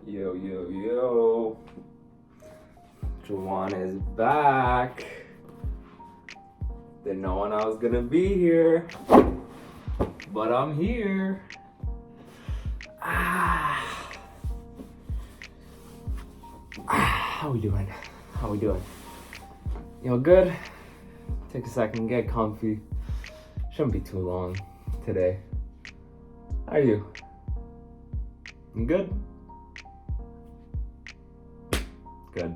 Yo, yo, yo. Juwan is back. Didn't know when I was gonna be here, but I'm here. How we doing? You good? Take a second, get comfy. Shouldn't be too long today. How are you? You good? Good.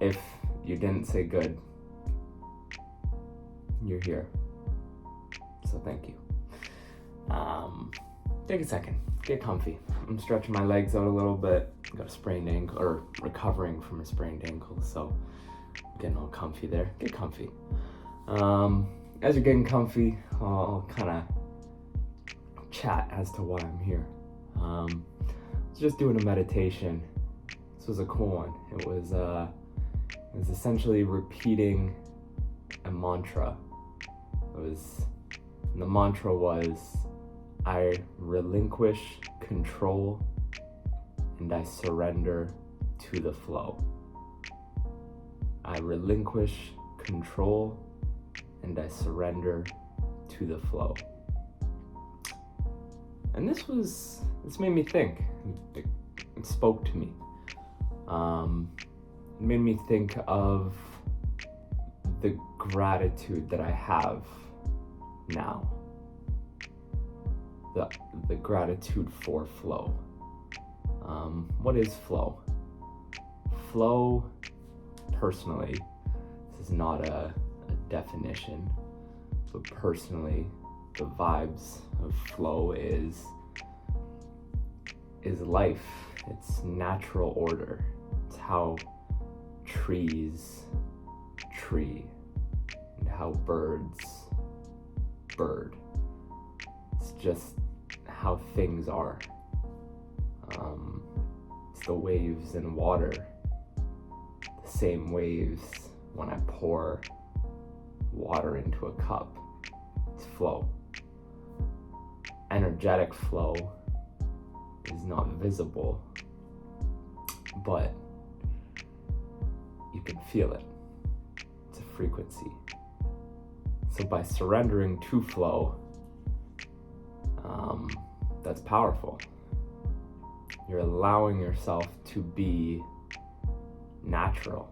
If you didn't say good, you're here. So thank you. Take a second, get comfy. I'm stretching my legs out a little bit. Got a sprained ankle, or recovering from a sprained ankle, so getting all comfy there. Get comfy. As you're getting comfy, I'll kind of chat as to why I'm here. I was just doing a meditation. This was a cool one. It was essentially repeating a mantra. The mantra was, I relinquish control and I surrender to the flow. I relinquish control and I surrender to the flow. And this made me think. It spoke to me. It made me think of the gratitude that I have now. The gratitude for flow. What is flow? Flow, personally, this is not a definition, but personally, the vibes of flow is life. It's natural order. It's how trees tree and how birds bird. It's just how things are. It's the waves in water, the same waves when I pour water into a cup. It's flow. Energetic flow is not visible, but you can feel it. It's a frequency. So by surrendering to flow, that's powerful. You're allowing yourself to be natural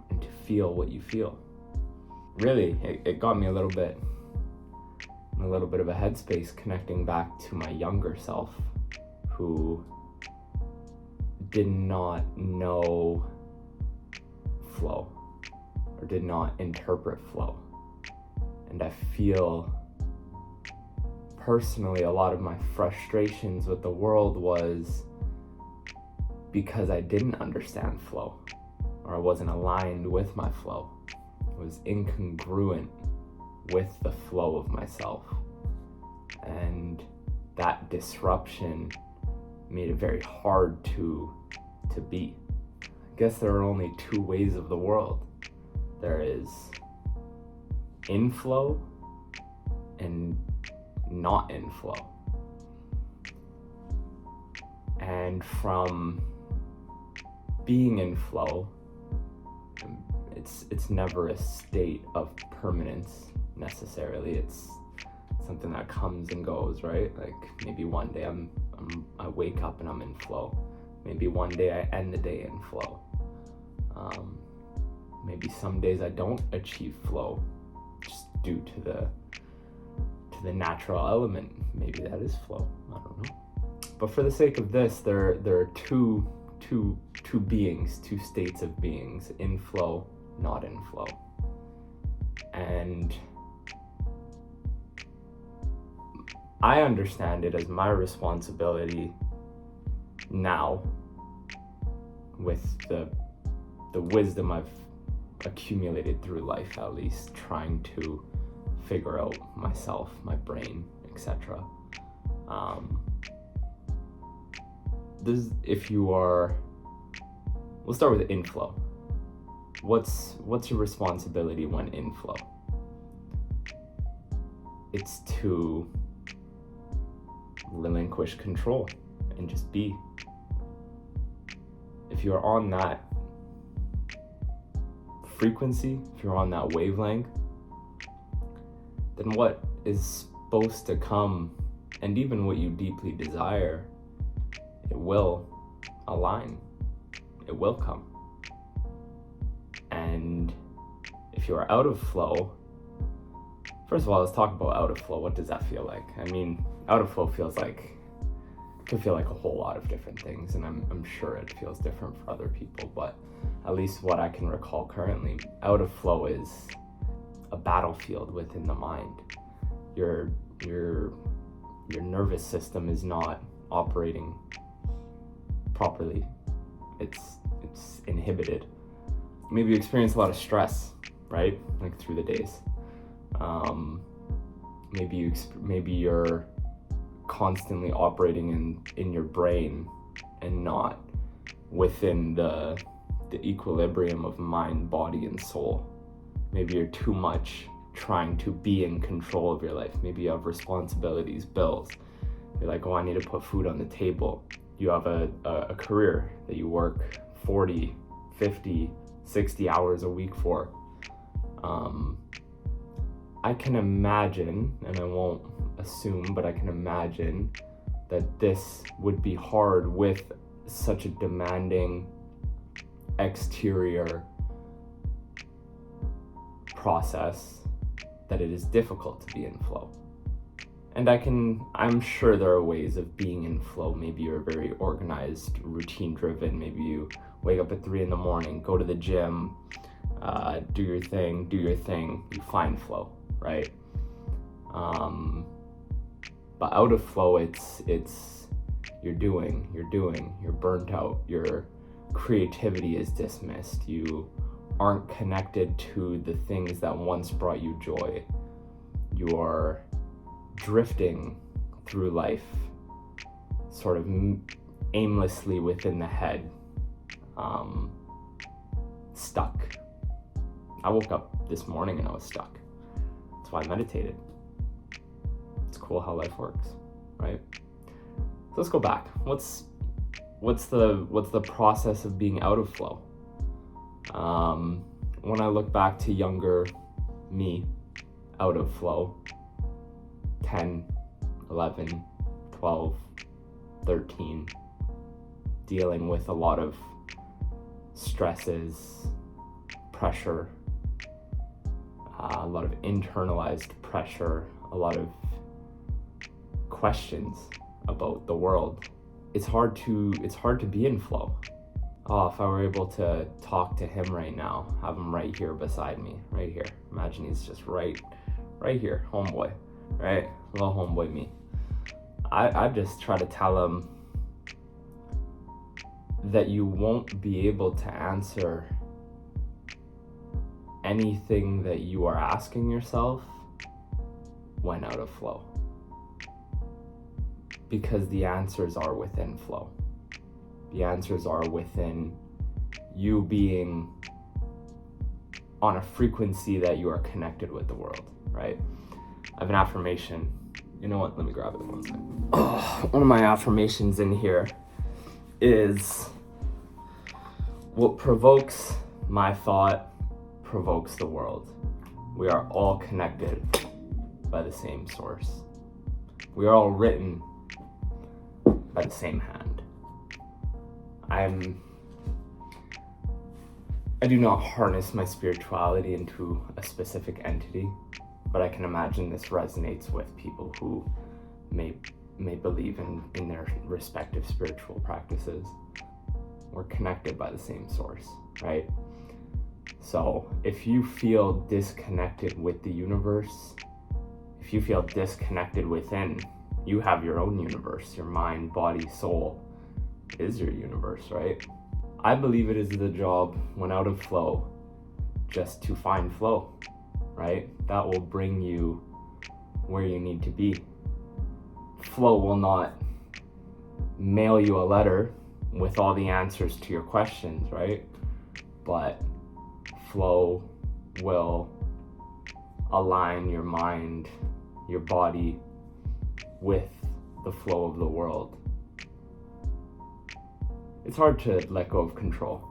and to feel what you feel. Really, it got me a little bit of a headspace, connecting back to my younger self, who did not know flow or did not interpret flow. And I feel personally a lot of my frustrations with the world was because I didn't understand flow, or I wasn't aligned with my flow. It was incongruent with the flow of myself. And that disruption made it very hard to be. I guess there are only two ways of the world. There is in flow and not in flow. And from being in flow, it's never a state of permanence necessarily. It's something that comes and goes, right? Like maybe one day I wake up and I'm in flow. Maybe one day I end the day in flow. Maybe some days I don't achieve flow just due to the natural element. Maybe that is flow. I don't know. But for the sake of this, there are two beings, two states of beings, in flow, not in flow. And I understand it as my responsibility now, with the wisdom I've accumulated through life, at least, trying to figure out myself, my brain, etc. We'll start with inflow. What's your responsibility when in flow? It's to relinquish control. and just be. If you're on that frequency, if you're on that wavelength, then what is supposed to come, and even what you deeply desire, it will align. It will come. And if you're out of flow, first of all, let's talk about out of flow. What does that feel like? I mean, out of flow could feel like a whole lot of different things, and I'm sure it feels different for other people, but at least what I can recall currently, out of flow is a battlefield within the mind. Your nervous system is not operating properly. It's inhibited. Maybe you experience a lot of stress, right? Like through the days. Maybe you're constantly operating in your brain and not within the equilibrium of mind, body, and soul. Maybe you're too much trying to be in control of your life. Maybe you have responsibilities, bills. You're like, oh, I need to put food on the table. You have a career that you work 40, 50, 60 hours a week for. I can imagine, and I won't assume, but I can imagine that this would be hard with such a demanding exterior process, that it is difficult to be in flow. And I'm sure there are ways of being in flow. Maybe you're very organized, routine driven. Maybe you wake up at 3 a.m, go to the gym, do your thing, you find flow, right? But out of flow, it's you're doing, you're burnt out, your creativity is dismissed, you aren't connected to the things that once brought you joy. You're drifting through life, sort of aimlessly within the head, stuck. I woke up this morning and I was stuck. That's why I meditated. It's cool how life works, right? So let's go back. What's the process of being out of flow? When I look back to younger me, out of flow, 10, 11, 12, 13, dealing with a lot of stresses, pressure, a lot of internalized pressure, a lot of questions about the world. It's hard to be in flow. Oh, if I were able to talk to him right now, have him right here beside me, right here. Imagine he's just right here, homeboy, right? Little homeboy me. I just try to tell him that you won't be able to answer anything that you are asking yourself when out of flow. Because the answers are within flow. The answers are within you being on a frequency that you are connected with the world, right? I have an affirmation. You know what? Let me grab it one second. Oh, one of my affirmations in here is, what provokes my thought provokes the world. We are all connected by the same source. We are all written by the same hand. I do not harness my spirituality into a specific entity, but I can imagine this resonates with people who may believe in their respective spiritual practices. We're connected by the same source, right? So if you feel disconnected with the universe, if you feel disconnected within, you have your own universe, your mind, body, soul is your universe, right? I believe it is the job when out of flow just to find flow, right? That will bring you where you need to be. Flow will not mail you a letter with all the answers to your questions, right? But flow will align your mind, your body with the flow of the world. it's hard to let go of control.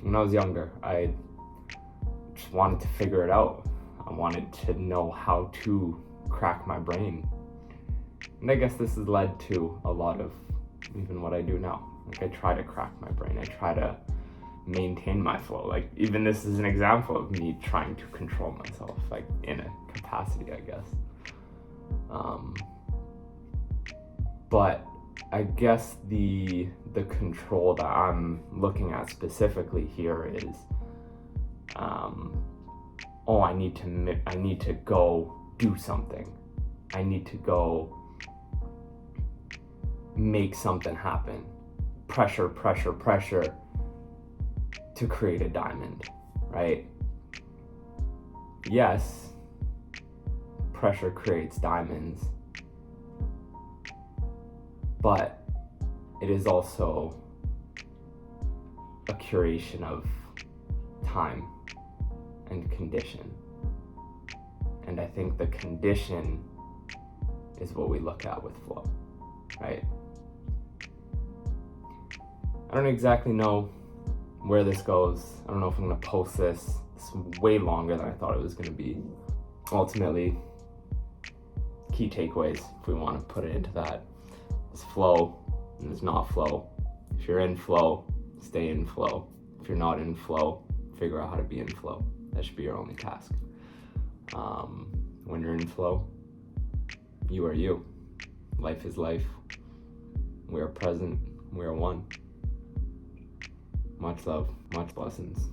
When I was younger, I just wanted to figure it out. I wanted to know how to crack my brain. And I guess this has led to a lot of even what I do now. Like, I try to crack my brain. I try to maintain my flow. Like, even this is an example of me trying to control myself, like, in a capacity, I guess. But I guess the control that I'm looking at specifically here is, I need to go do something. I need to go make something happen. Pressure to create a diamond, right? Yes, pressure creates diamonds, but it is also a curation of time and condition. And I think the condition is what we look at with flow, right? I don't exactly know where this goes. I don't know if I'm gonna post this. It's way longer than I thought it was gonna be. Ultimately, key takeaways, if we want to put it into that, is flow and there's not flow. If you're in flow, stay in flow. If you're not in flow, figure out how to be in flow. That should be your only task. When you're in flow, you are you. Life is life. We are present. We are one. Much love, much blessings.